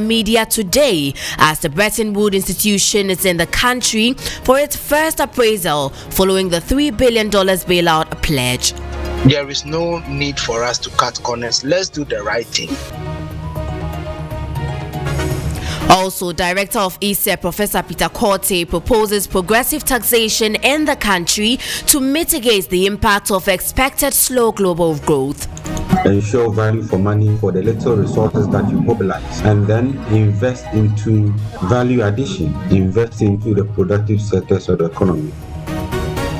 Media today as the Bretton Woods institution is in the country for its first appraisal following the $3 billion bailout pledge. There is no need for us to cut corners. Let's do the right thing. Also, Director of ISE, Professor Peter Kortey, proposes progressive taxation in the country to mitigate the impact of expected slow global growth. Ensure value for money for the little resources that you mobilize, and then invest into value addition, invest into the productive sectors of the economy.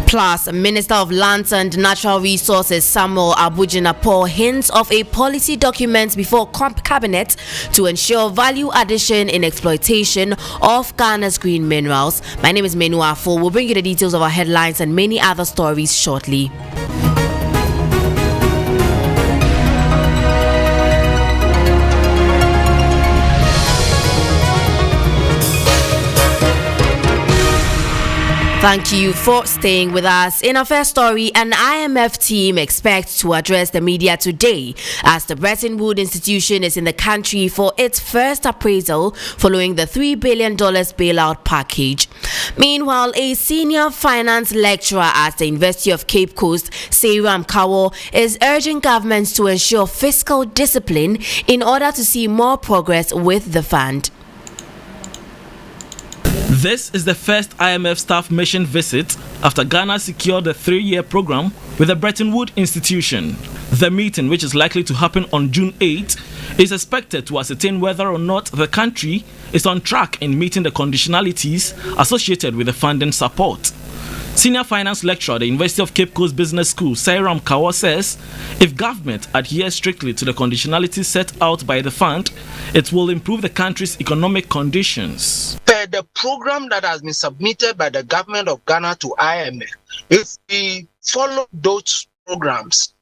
Plus, Minister of Lands and Natural Resources Samuel Abu-Jinapor hints of a policy document before cabinet to ensure value addition in exploitation of Ghana's green minerals. My name is Menu Afo. We'll bring you the details of our headlines and many other stories shortly. Thank you for staying with us. In our first story, an IMF team expects to address the media today as the Bretton Woods institution is in the country for its first appraisal following the $3 billion bailout package. Meanwhile, a senior finance lecturer at the University of Cape Coast, Seyram Kawo, is urging governments to ensure fiscal discipline in order to see more progress with the fund. This is the first IMF staff mission visit after Ghana secured a 3-year program with the Bretton Woods institution. The meeting, which is likely to happen on June 8, is expected to ascertain whether or not the country is on track in meeting the conditionalities associated with the funding support. Senior finance lecturer at the University of Cape Coast Business School, Seyram Kawo, says if government adheres strictly to the conditionalities set out by the fund, it will improve the country's economic conditions. The program that has been submitted by the government of Ghana to IMF, if we follow those programs,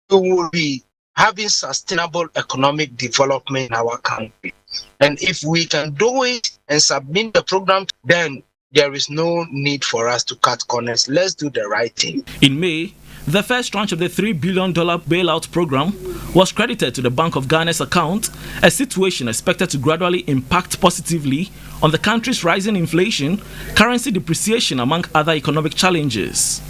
we will be having sustainable economic development in our country. And if we can do it and submit the program, then there is no need for us to cut corners. Let's do the right thing. In May, the first tranche of the $3 billion bailout program was credited to the Bank of Ghana's account, a situation expected to gradually impact positively on the country's rising inflation, currency depreciation, among other economic challenges.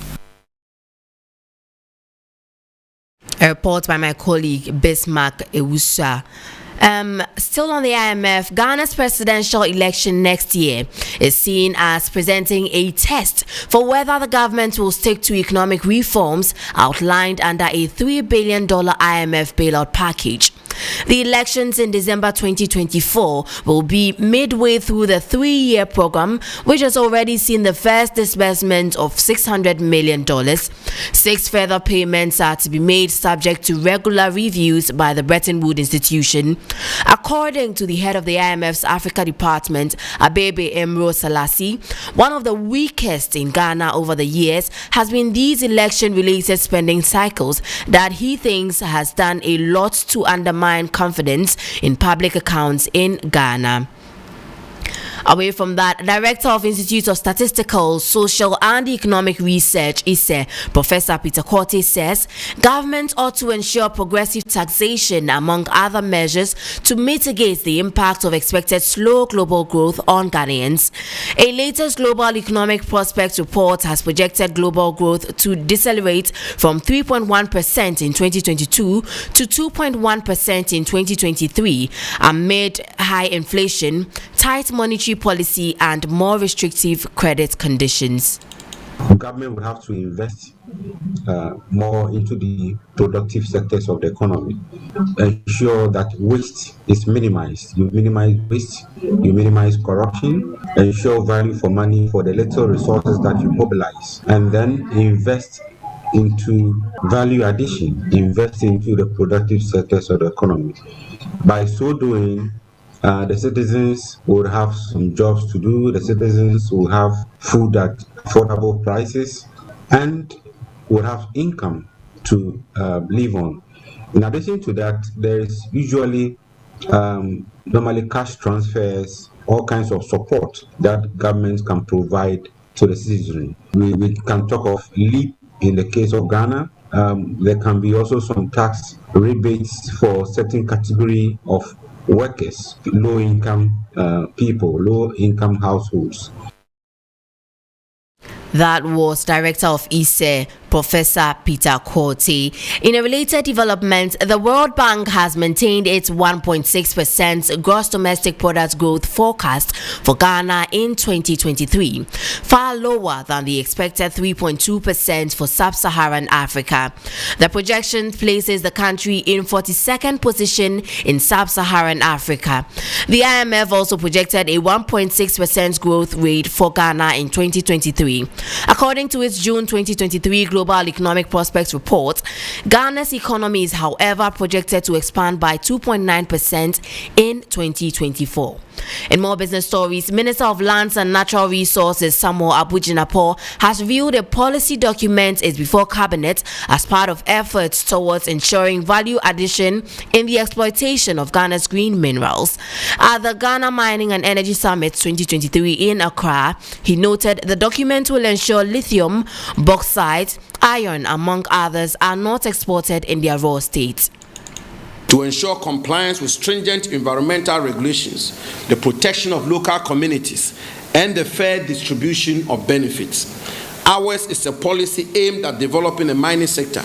A report by my colleague Bismarck Ewusa. Still on the IMF, Ghana's presidential election next year is seen as presenting a test for whether the government will stick to economic reforms outlined under a $3 billion IMF bailout package. The elections in December 2024 will be midway through the 3-year program, which has already seen the first disbursement of $600 million. 6 further payments are to be made subject to regular reviews by the Bretton Woods institution. According to the head of the IMF's Africa Department, Abebe Emro Selassie, one of the weakest in Ghana over the years has been these election-related spending cycles that he thinks has done a lot to undermine confidence in public accounts in Ghana. Away from that, Director of Institute of Statistical, Social and Economic Research, ISE, Professor Peter Kortey, says government ought to ensure progressive taxation among other measures to mitigate the impact of expected slow global growth on Ghanaians. A latest Global Economic Prospects report has projected global growth to decelerate from 3.1% in 2022 to 2.1% in 2023 amid high inflation, tight monetary policy and more restrictive credit conditions. The government will have to invest more into the productive sectors of the economy, ensure that waste is minimized. You minimize waste, you minimize corruption, ensure value for money for the little resources that you mobilize, and then invest into value addition, invest into the productive sectors of the economy. By so doing, the citizens will have some jobs to do, the citizens will have food at affordable prices, and will have income to live on. In addition to that, there is usually normally cash transfers, all kinds of support that governments can provide to the citizenry. We can talk of LEAP in the case of Ghana. There can be also some tax rebates for certain category of workers, low-income people, low-income households. That was Director of ISE, Professor Peter Quartey. In a related development, the World Bank has maintained its 1.6% gross domestic product growth forecast for Ghana in 2023, far lower than the expected 3.2% for sub-Saharan Africa. The projection places the country in 42nd position in sub-Saharan Africa. The IMF also projected a 1.6% growth rate for Ghana in 2023. According to its June 2023 Global Economic Prospects Report, Ghana's economy is, however, projected to expand by 2.9% in 2024. In more business stories, Minister of Lands and Natural Resources Samuel Abu Jinapor has revealed a policy document is before Cabinet as part of efforts towards ensuring value addition in the exploitation of Ghana's green minerals. At the Ghana Mining and Energy Summit 2023 in Accra, he noted the document will ensure lithium, bauxite, iron, among others, are not exported in their raw state. To ensure compliance with stringent environmental regulations, the protection of local communities, and the fair distribution of benefits. Ours is a policy aimed at developing a mining sector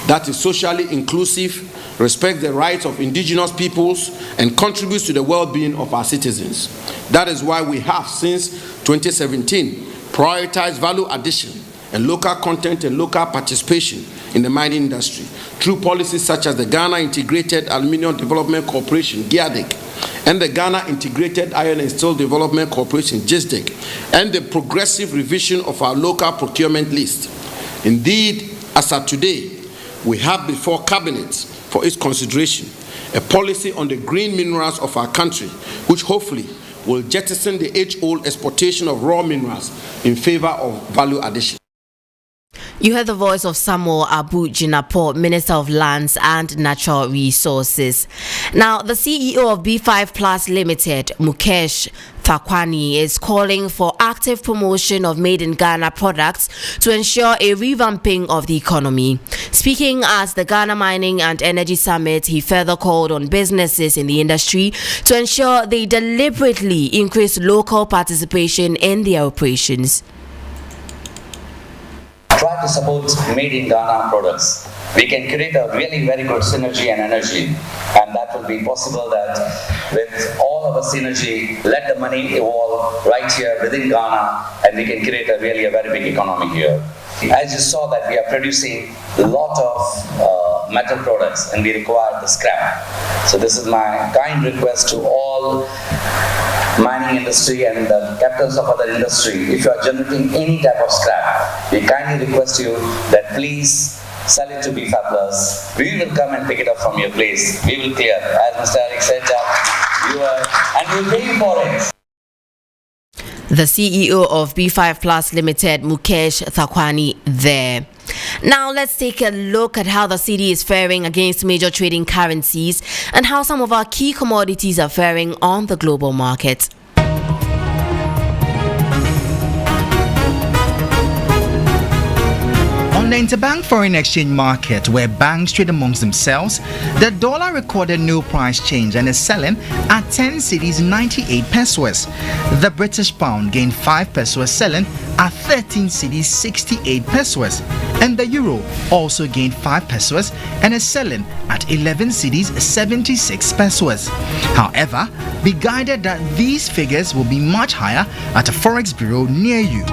that is socially inclusive, respects the rights of indigenous peoples, and contributes to the well-being of our citizens. That is why we have, since 2017, prioritized value addition and local content and local participation in the mining industry through policies such as the Ghana Integrated Aluminium Development Corporation, GIADEC, and the Ghana Integrated Iron and Steel Development Corporation, GISDEC, and the progressive revision of our local procurement list. Indeed, as of today, we have before Cabinet for its consideration a policy on the green minerals of our country, which hopefully will jettison the age-old exportation of raw minerals in favor of value addition. You heard the voice of Samuel Abu Jinapor, Minister of Lands and Natural Resources. Now, the CEO of B5 Plus Limited, Mukesh Thakwani, is calling for active promotion of made in Ghana products to ensure a revamping of the economy. Speaking at the Ghana Mining and Energy Summit, he further called on businesses in the industry to ensure they deliberately increase local participation in their operations. Try to support made in Ghana products. We can create a really very good synergy and energy, and that will be possible that with all of our synergy, let the money evolve right here within Ghana, and we can create a very big economy here. As you saw that we are producing a lot of metal products and we require the scrap. So this is my kind request to all mining industry and the captains of other industry. If you are generating any type of scrap, we kindly request you that please sell it to B5 Plus. We will come and pick it up from your place. We will clear. As Mr. Eric said, and we'll pay you for it. The CEO of B5 Plus Limited, Mukesh Thakwani, there. Now let's take a look at how the cedi is faring against major trading currencies and how some of our key commodities are faring on the global market. On the interbank foreign exchange market, where banks trade amongst themselves, the dollar recorded no price change and is selling at 10 cedis 98 pesos. The British pound gained 5 pesos, selling at 13 cedis 68 pesos. And the euro also gained 5 pesos and is selling at 11 cedis 76 pesos. However, be guided that these figures will be much higher at a forex bureau near you.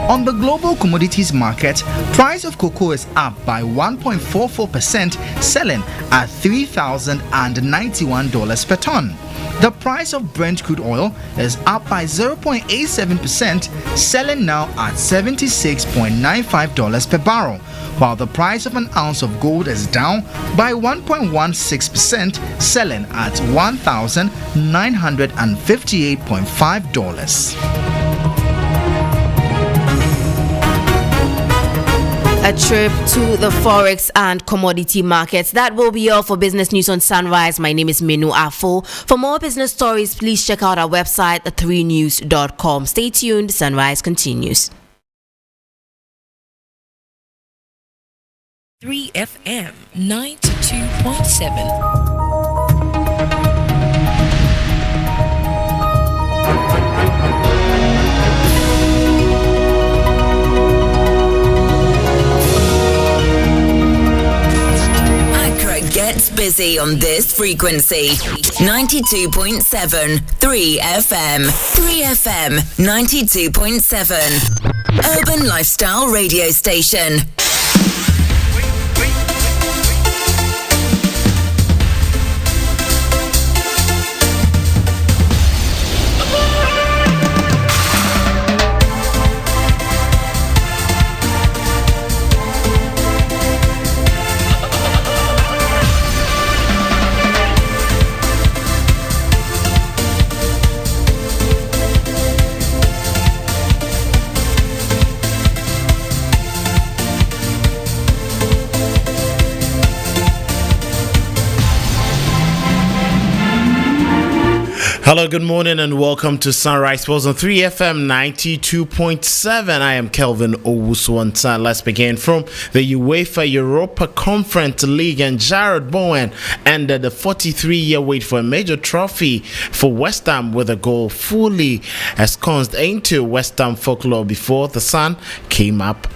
On the global commodities market, price of cocoa is up by 1.44%, selling at $3,091 per ton. The price of Brent crude oil is up by 0.87%, selling now at $76.95 per barrel, while the price of an ounce of gold is down by 1.16%, selling at $1,958.5. A trip to the forex and commodity markets. That will be all for Business News on Sunrise. My name is Minu Afo. For more business stories, please check out our website, 3news.com. Stay tuned. Sunrise continues. 3FM 92.7 busy on this frequency. 92.7 3 FM. 3 FM 92.7. Urban Lifestyle Radio Station. Hello, good morning, and welcome to Sunrise Sports on 3FM 92.7. I am Kelvin Owusu-Ansah. Let's begin from the UEFA Europa Conference League, and Jarrod Bowen ended the 43-year wait for a major trophy for West Ham with a goal fully ensconced into West Ham folklore before the sun came up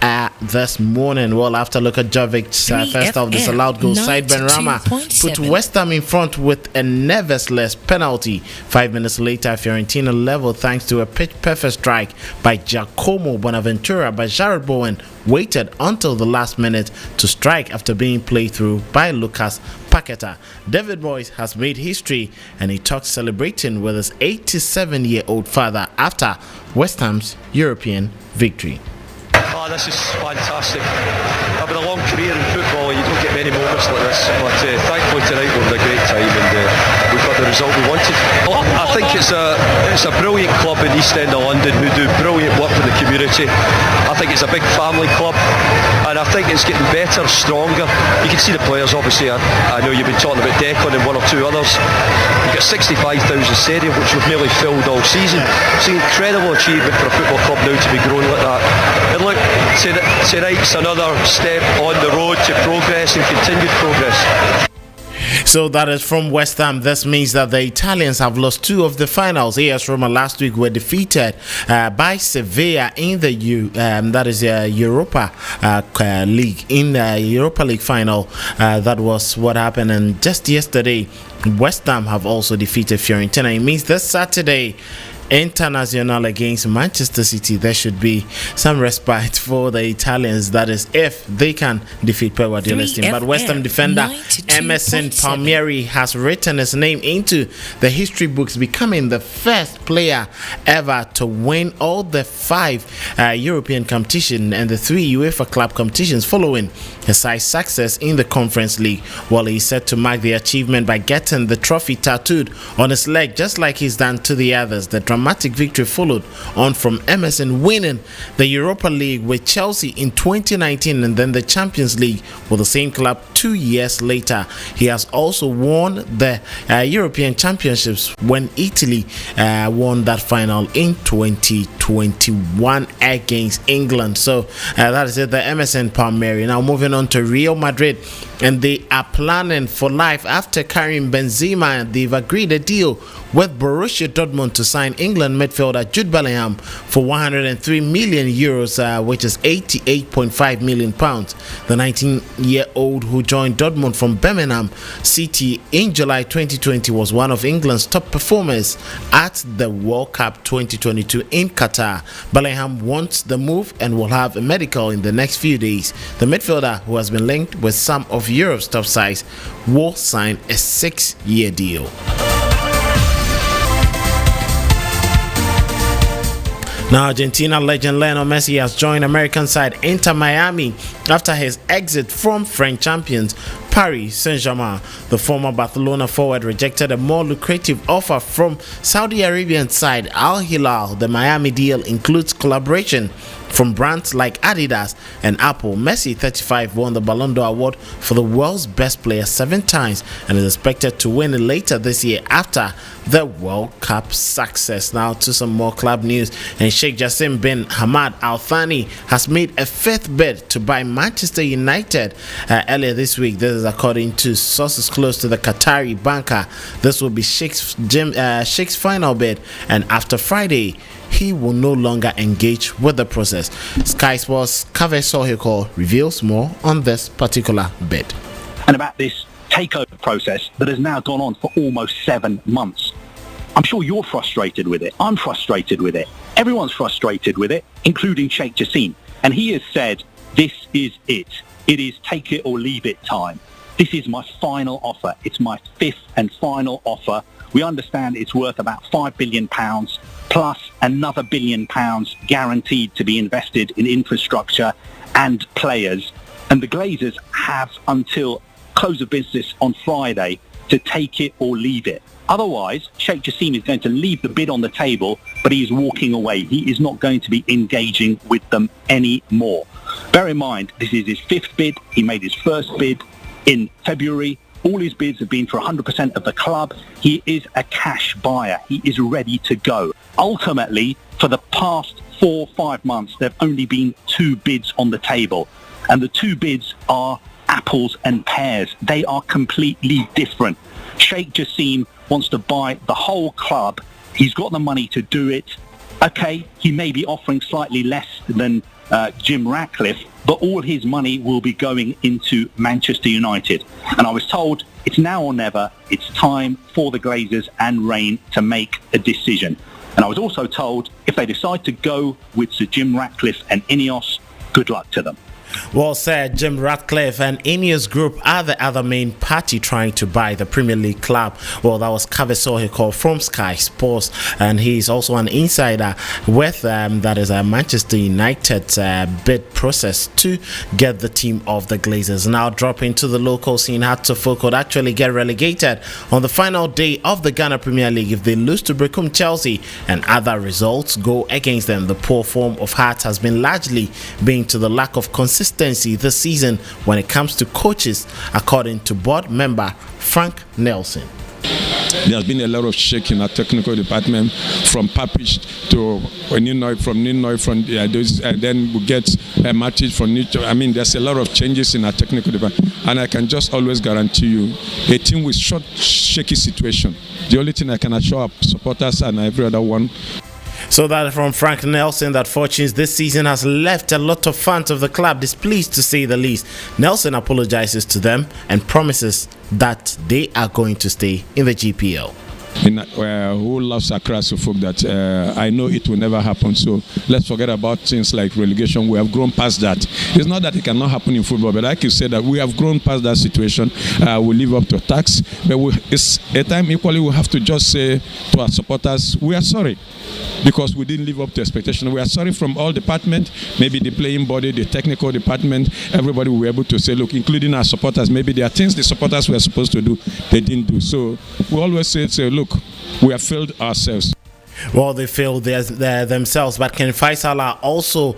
this morning. Well, after Luka Jovic's first of disallowed goal, Said Benrahma put West Ham in front with a nerveless penalty. 5 minutes later, Fiorentina leveled thanks to a pitch-perfect strike by Giacomo Bonaventura, but Jarrod Bowen waited until the last minute to strike after being played through by Lucas Paqueta. David Moyes has made history, and he talks celebrating with his 87-year-old father after West Ham's European victory. Oh, this is fantastic. I've had a long career in football and you don't get many moments like this, but thankfully tonight we had a great time and we've got the result we wanted. I think it's a brilliant club in East End of London who do brilliant work for the community. I think it's a big family club and I think it's getting better, stronger. You can see the players, obviously. I know you've been talking about Declan and one or two others. You've got 65,000 stadium, which we've nearly filled all season. It's an incredible achievement for a football club now to be growing like that. And look, tonight's another step on the road to progress and continued progress. So that is from West Ham. This means that the Italians have lost two of the finals. AS Roma last week were defeated by Sevilla in the Europa League, in the Europa League final. That was what happened. And just yesterday, West Ham have also defeated Fiorentina. It means this Saturday, International against Manchester City, there should be some respite for the Italians. That is, if they can defeat Pep Guardiola's team. But West Ham defender Emerson Palmieri has written his name into the history books, becoming the first player ever to win all the 5 European competitions and the 3 UEFA club competitions following his side's success in the Conference League. Well, he's set to mark the achievement by getting the trophy tattooed on his leg, just like he's done to the others. The dramatic victory followed on from Emerson winning the Europa League with Chelsea in 2019 and then the Champions League with the same club 2 years later. He has also won the European Championships when Italy won that final in 2021 against England. So that is it, the Emerson Palmieri. Now moving on to Real Madrid, and they are planning for life after Karim Benzema. They've agreed a deal with Borussia Dortmund to sign England midfielder Jude Bellingham for 103 million euros, which is 88.5 million pounds. The 19-year-old who joined Dortmund from Birmingham City in July 2020 was one of England's top performers at the World Cup 2022 in Qatar. Bellingham wants the move and will have a medical in the next few days. The midfielder, who has been linked with some of Europe's top sides, will sign a 6-year deal. Now, Argentina legend Lionel Messi has joined American side Inter Miami after his exit from French champions Paris Saint-Germain. The former Barcelona forward rejected a more lucrative offer from Saudi Arabian side Al Hilal. The Miami deal includes collaboration from brands like Adidas and Apple. Messi, 35, won the Ballon d'Or award for the world's best player 7 times and is expected to win it later this year after the World Cup success. Now to some more club news, and Sheikh Jassim bin Hamad Al Thani has made a 5th bid to buy Manchester United earlier this week. This is according to sources close to the Qatari banker. This will be Sheikh's final bid, and after Friday he will no longer engage with the process. Sky Sports' Kave Sohiko reveals more on this particular bid. And about this takeover process that has now gone on for almost 7 months. I'm sure you're frustrated with it. I'm frustrated with it. Everyone's frustrated with it, including Sheikh Jassim. And he has said, this is it. It is take it or leave it time. This is my final offer. It's my 5th and final offer. We understand it's worth about £5 billion plus another £1 billion guaranteed to be invested in infrastructure and players. And the Glazers have until close of business on Friday to take it or leave it. Otherwise, Sheikh Jassim is going to leave the bid on the table, but he is walking away. He is not going to be engaging with them anymore. Bear in mind, this is his 5th bid. He made his first bid in February. All his bids have been for 100% of the club. He is a cash buyer. He is ready to go. Ultimately, for the past 4 or 5 months, there have only been 2 bids on the table. And the 2 bids are apples and pears. They are completely different. Sheikh Jassim wants to buy the whole club. He's got the money to do it. Okay, he may be offering slightly less than Jim Ratcliffe, but all his money will be going into Manchester United. And I was told it's now or never. It's time for the Glazers and Rain to make a decision. And I was also told if they decide to go with Sir Jim Ratcliffe and Ineos, good luck to them. Well said. Jim Ratcliffe and Ineos Group are the other main party trying to buy the Premier League club. Well, that was Kaveso Hiko from Sky Sports, and he's also an insider with that is a Manchester United bid process to get the team of the Glazers. Now dropping to the local scene, Hatsufo could actually get relegated on the final day of the Ghana Premier League if they lose to Brecum Chelsea and other results go against them. The poor form of Hearts has been largely being to the lack of consistency this season when it comes to coaches, according to board member Frank Nelson. There has been a lot of shaking in our technical department, from Papish to Ninoy, from Ninoy, from those, then we get Matic from Ninoy. I mean, there's a lot of changes in our technical department, and I can just always guarantee you, a team with short, shaky situation. The only thing I can assure our supporters and every other one. So that from Frank Nelson, that fortunes this season has left a lot of fans of the club displeased, to say the least. Nelson apologizes to them and promises that they are going to stay in the GPL. Who loves Accra so folk that I know it will never happen. So let's forget about things like relegation. We have grown past that. It's not that it cannot happen in football, but like you said, that we have grown past that situation. We live up to tax, but it's a time equally we have to just say to our supporters, we are sorry because we didn't live up to expectation. We are sorry from all departments, maybe the playing body, the technical department, everybody will be able to say, look, including our supporters, maybe there are things the supporters were supposed to do, they didn't do. So we always say look, we have failed ourselves. Well, they failed themselves, but Ken Faisal are also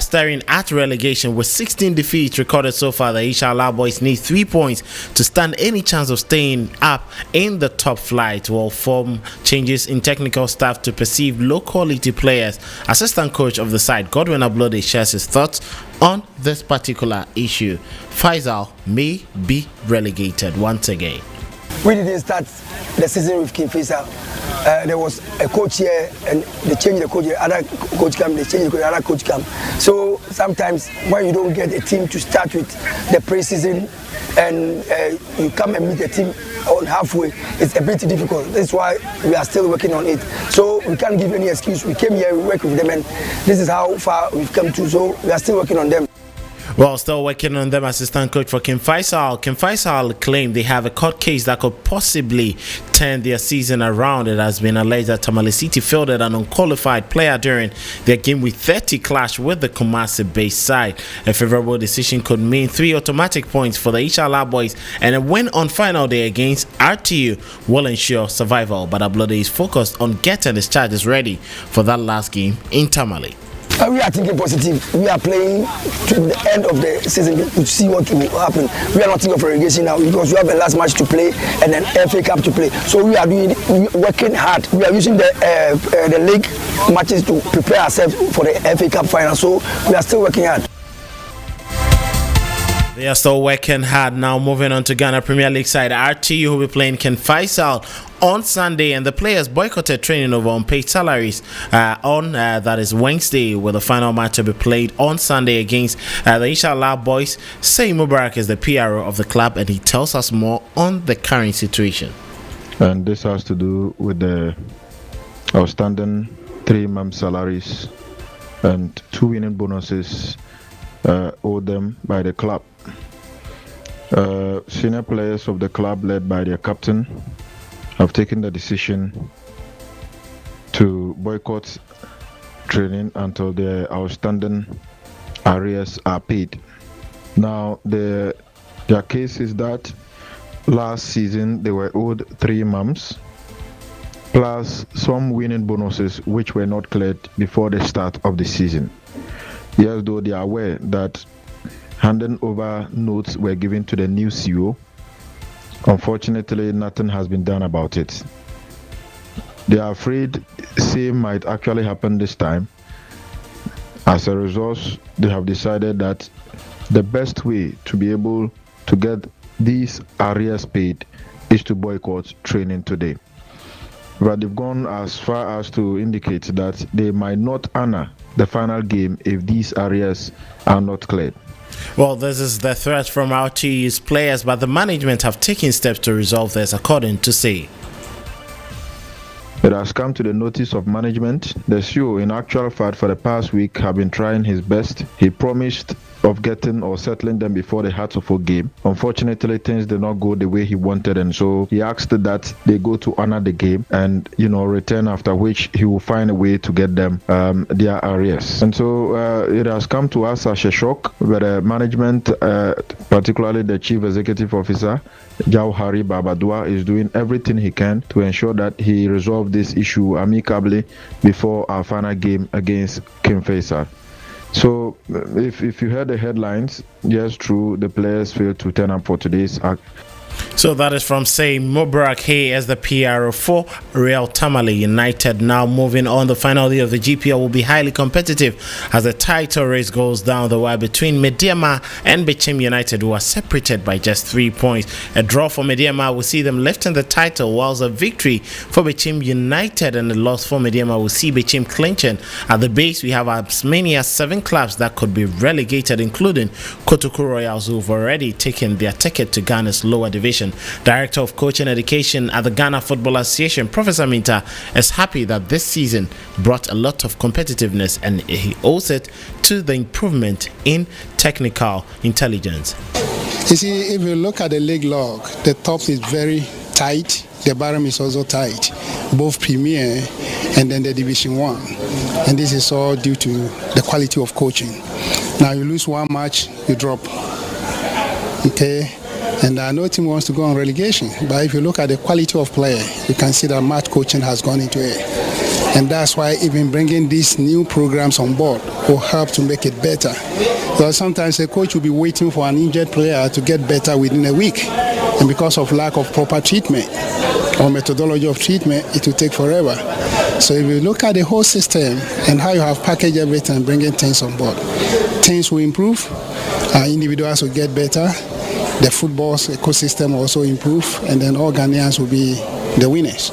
staring at relegation with 16 defeats recorded so far. The Inshallah boys need 3 points to stand any chance of staying up in the top flight. Will form changes in technical staff to perceive low-quality players. Assistant coach of the side, Godwin Ablode, shares his thoughts on this particular issue. Faisal may be relegated once again. We didn't start the season with King Faisal. There was a coach here and they changed the coach, other coach come, they changed the coach, other coach come. So sometimes when you don't get a team to start with the pre-season and you come and meet the team on halfway, it's a bit difficult. That's why we are still working on it. So we can't give any excuse. We came here, we work with them, and this is how far we've come to. So we are still working on them. Well, still working on them. Assistant coach for Kim Faisal. Kim Faisal claimed they have a court case that could possibly turn their season around. It has been alleged that Tamale City fielded an unqualified player during their game with 30 clash with the Kumasi-based side. A favorable decision could mean 3 automatic points for the Inshallah boys, and a win on final day against RTU will ensure survival. But Ablode is focused on getting his charges ready for that last game in Tamale. We are thinking positive. We are playing to the end of the season to see what will happen. We are not thinking of relegation now because we have a last match to play and an FA Cup to play. So we are working hard. We are using the league matches to prepare ourselves for the FA Cup final. So we are still working hard. They are still working hard now. Moving on to Ghana Premier League side, RTU will be playing Ken Faisal on Sunday, and the players boycotted training over unpaid salaries that is Wednesday, with the final match to be played on Sunday against the Inshallah boys. Say Mubarak is the PRO of the club, and he tells us more on the current situation. And this has to do with the outstanding 3-month salaries and 2 winning bonuses owed them by the club. Senior players of the club, led by their captain, have taken the decision to boycott training until their outstanding arrears are paid. Now, their case is that last season they were owed 3 months plus some winning bonuses which were not cleared before the start of the season. Yes, though they are aware that handing over notes were given to the new CEO, unfortunately nothing has been done about it. They are afraid same might actually happen this time. As a result, they have decided that the best way to be able to get these arrears paid is to boycott training today. But they've gone as far as to indicate that they might not honor the final game if these arrears are not cleared. Well, this is the threat from our TU's players, but the management have taken steps to resolve this, according to say. It has come to the notice of management. The CEO, in actual fact, for the past week, have been trying his best. He promised of getting or settling them before the Hearts of Oak game. Unfortunately, things did not go the way he wanted, and so he asked that they go to honor the game and return, after which he will find a way to get them their arrears. And so it has come to us as a shock, but the management, particularly the Chief Executive Officer Jauhari Babadua, is doing everything he can to ensure that he resolve this issue amicably before our final game against King Faisal. So, if you heard the headlines, yes, true, the players failed to turn up for today's act. So that is from say Mubarak Hay as the PRO for Real Tamale United. Now moving on, the final day of the GPL will be highly competitive as the title race goes down the wire between Mediama and Bechim United, who are separated by just 3 points. A draw for Mediama will see them lifting the title, whilst a victory for Bechim United and a loss for Mediama will see Bechim clinching. At the base, we have as many as 7 clubs that could be relegated, including Kotoku Royals, who have already taken their ticket to Ghana's lower division. Director of Coaching Education at the Ghana Football Association, Professor Minta, is happy that this season brought a lot of competitiveness, and he owes it to the improvement in technical intelligence. You see, if you look at the league log, the top is very tight, the bottom is also tight, both Premier and then the Division 1. And this is all due to the quality of coaching. Now you lose one match, you drop. Okay? And no team wants to go on relegation. But if you look at the quality of player, you can see that match coaching has gone into it. And that's why even bringing these new programs on board will help to make it better. Because sometimes a coach will be waiting for an injured player to get better within a week. And because of lack of proper treatment or methodology of treatment, it will take forever. So if you look at the whole system and how you have packaged everything and bringing things on board, things will improve, individuals will get better, the football ecosystem will also improve, and then all Ghanaians will be the winners.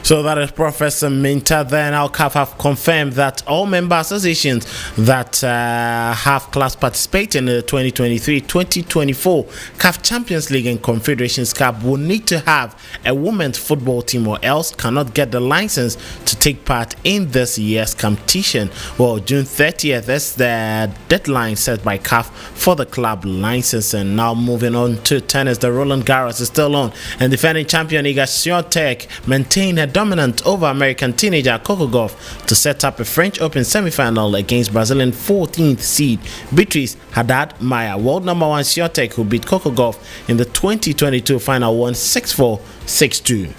So that is Professor Minta. Then CAF have confirmed that all member associations that have class participate in the 2023-2024 CAF Champions League and Confederations Cup will need to have a women's football team, or else cannot get the license to take part in this year's competition. Well, June 30th is the deadline set by CAF for the club license. And now moving on to tennis, the Roland Garros is still on, and defending champion Iga Swiatek maintained her dominant over American teenager Coco Gauff to set up a French Open semi-final against Brazilian 14th seed Beatriz Haddad Maia. World number 1 Swiatek, who beat Coco Gauff in the 2022 final, won 6-4, 6-2.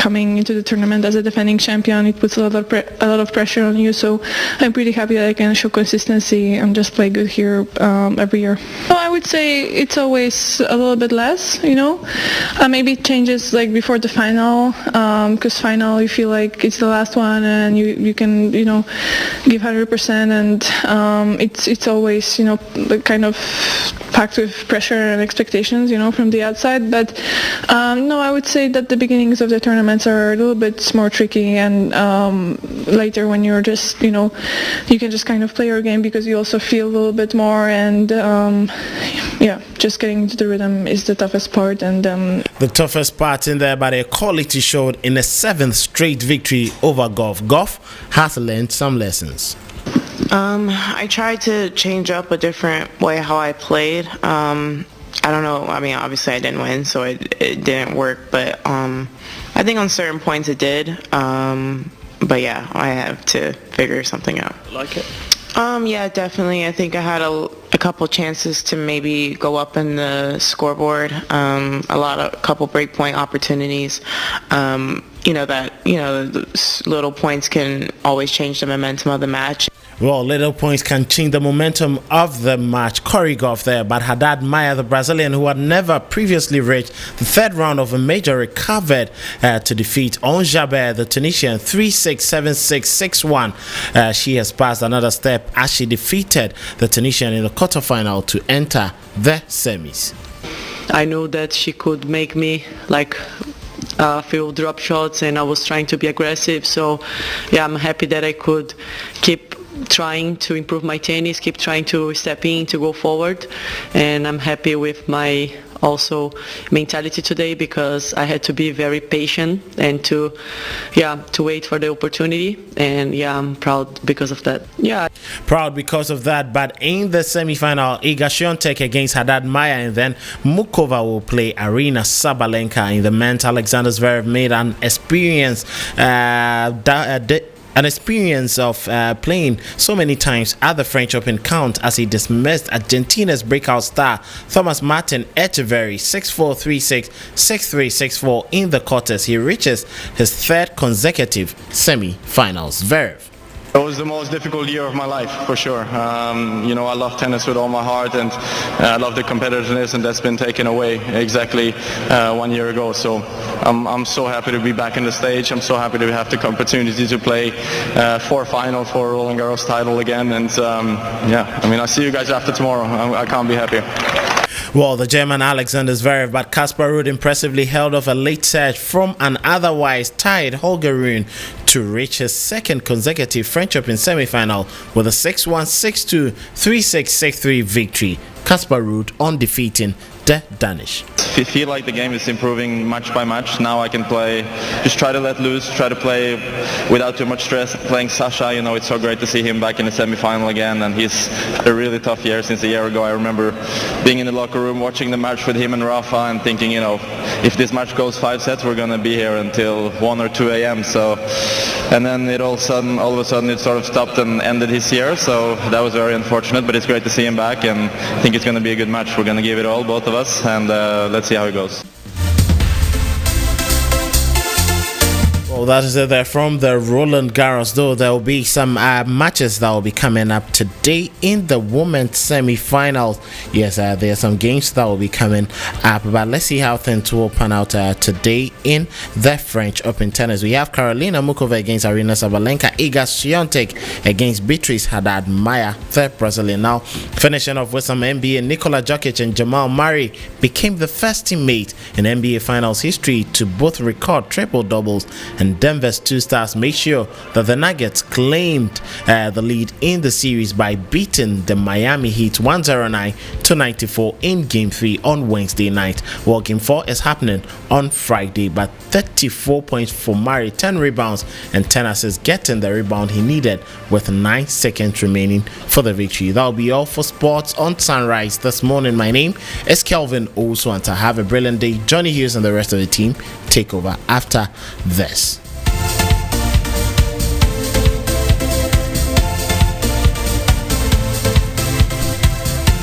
coming into the tournament as a defending champion, it puts a lot of pressure on you. So I'm pretty happy that I can show consistency and just play good here every year. So I would say it's always a little bit less, maybe it changes like before the final, because final you feel like it's the last one and you can give 100%, and it's always kind of packed with pressure and expectations from the outside. But no, I would say that the beginnings of the tournaments are a little bit more tricky, and later when you're just you can just kind of play your game because you also feel a little bit more, and just getting into the rhythm is the toughest part. And the toughest part in there, but their quality showed in a 7th straight victory over Goff. Goff has learned some lessons. I tried to change up a different way how I played. I don't know, obviously I didn't win, so it didn't work, but I think on certain points it did. But yeah, I have to figure something out. Like it? Yeah, definitely. I think I had a couple chances to maybe go up in the scoreboard. A couple breakpoint opportunities. Little points can always change the momentum of the match. Well, little points can change the momentum of the match. Corey Goff there, but Haddad Maia, the Brazilian who had never previously reached the 3rd round of a major, recovered to defeat Onjaber, the Tunisian, 3-6, 7-6, 6-1. She has passed another step as she defeated the Tunisian in the quarterfinal to enter the semis. I know that she could make me a few drop shots, and I was trying to be aggressive. So yeah, I'm happy that I could keep trying to improve my tennis, keep trying to step in, to go forward, and I'm happy with my also mentality today, because I had to be very patient and to wait for the opportunity, and I'm proud because of that. Proud because of that. But in the semi-final, Iga Swiatek against Haddad Maia, and then Mukova will play Arina Sabalenka in the men's. Alexander Zverev made an experience of playing so many times at the French Open count as he dismissed Argentina's breakout star Thomas Martin Etcheverry 6-4, 3-6, 6-3, 6-4 in the quarters. He reaches his 3rd consecutive semi-finals. Zverev. It was the most difficult year of my life, for sure. I love tennis with all my heart, and I love the competitiveness, and that's been taken away exactly 1 year ago. So I'm so happy to be back in the stage. I'm so happy to have the opportunity to play for final for Roland Garros title again. And I see you guys after tomorrow. I can't be happier. Well, the German Alexander Zverev, but Casper Ruud impressively held off a late set from an otherwise tied Holger Rune to reach his 2nd consecutive French Open semi-final with a 6-1, 6-2, 3-6, 6-3 victory. Casper Ruud on defeating the Danish. I feel like the game is improving match by match. Now I can play, just try to let loose, try to play without too much stress. Playing Sasha, it's so great to see him back in the semi-final again, and he's had a really tough year since a year ago. I remember being in the locker room watching the match with him and Rafa and thinking, if this match goes 5 sets, we're going to be here until 1 or 2 a.m. So, and then all of a sudden it sort of stopped and ended his year, so that was very unfortunate, but it's great to see him back, and I think it's going to be a good match. We're going to give it all, both of us, and let's see how it goes. Well, that is it there from the Roland Garros, though there will be some matches that will be coming up today in the women's semi-finals. Yes, there are some games that will be coming up, but let's see how things will pan out today in the French Open tennis. We have Karolina Mukova against Arina Sabalenka, Iga Swiatek against Beatrice Haddad Maia, the Brazilian. Now, finishing off with some NBA, Nikola Jokic and Jamal Murray became the first teammate in NBA Finals history to both record triple doubles, and Denver's 2 stars made sure that the Nuggets claimed the lead in the series by beating the Miami Heat 109-94 in Game 3 on Wednesday night. Well, Game 4 is happening on Friday, but 34 points for Murray, 10 rebounds and 10 assists, getting the rebound he needed with 9 seconds remaining for the victory. That'll be all for sports on Sunrise this morning. My name is Kelvin Owusu, and to have a brilliant day. Johnny Hughes and the rest of the team take over after this.